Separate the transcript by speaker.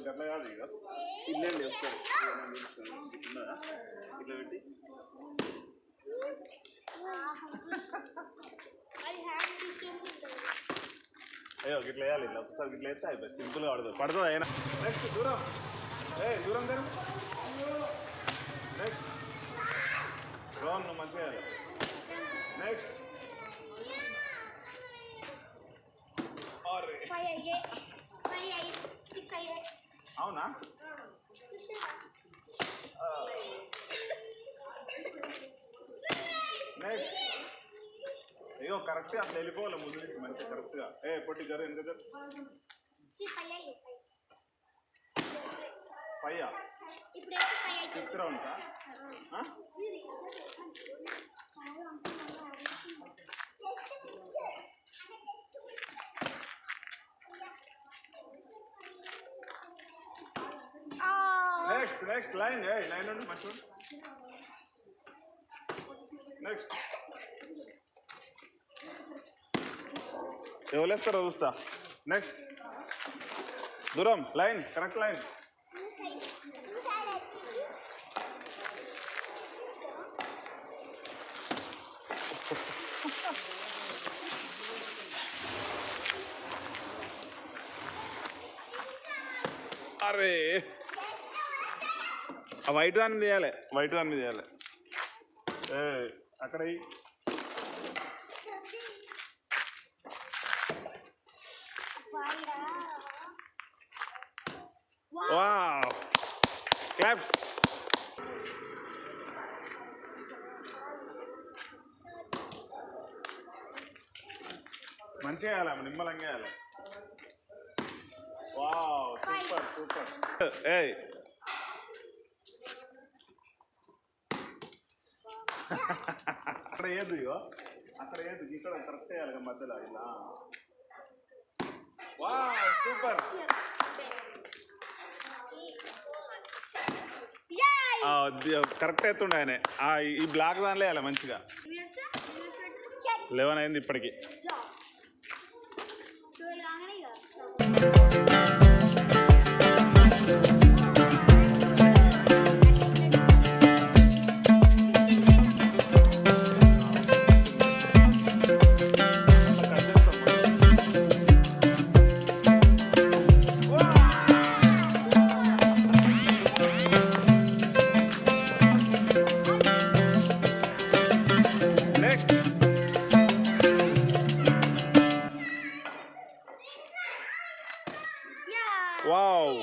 Speaker 1: గట్ల కాదు ఇక ఇల్లేండి ఒకసారి ఉన్నదా ఇట్లా పెట్టి అయ్యో గిట్ల వేయాలి ఇట్లా ఒకసారి గిట్ల వేస్తే అయిపోయి సింపుల్గా పడుతుంది అయినా నెక్స్ట్ దూరం దూరం దగ్గర నెక్స్ట్ రోహన్ నువ్వు మంచిగా వేయాలి నెక్స్ట్ అవునా నెక్స్ట్ అయ్యో కరెక్ట్గా అట్లా వెళ్ళిపోవాలి ముందు నుంచి మంచిగా కరెక్ట్గా పొట్టి గారు ఎందుకు గారు పయ్యా ఫిఫ్త్ రౌండ్సా నెక్స్ట్ లైన్ లైన్ ఉండి మంచి నెక్స్ట్ ఎవరేస్తారో చూస్తా నెక్స్ట్ దూరం లైన్ కరెక్ట్ లైన్ అరే వైట్ దాని మీద చేయాలి వైట్ దాని మీద చేయాలి అక్కడ వావ్ క్లాప్స్ మంచిగా వేయాలి నిమ్మలంగా వేయాలి వావ్ సూపర్ సూపర్ అక్కడ ఏదు ఇగో అక్కడ ఏదు ఇక్కడ కరెక్ట్ వేయాలి మధ్యలో ఇలా వావ్ సూపర్ కరెక్ట్ అవుతుండే ఆయన ఈ బ్లాక్ దానిలో వేయాలి మంచిగా 11 అయింది ఇప్పటికి వావ్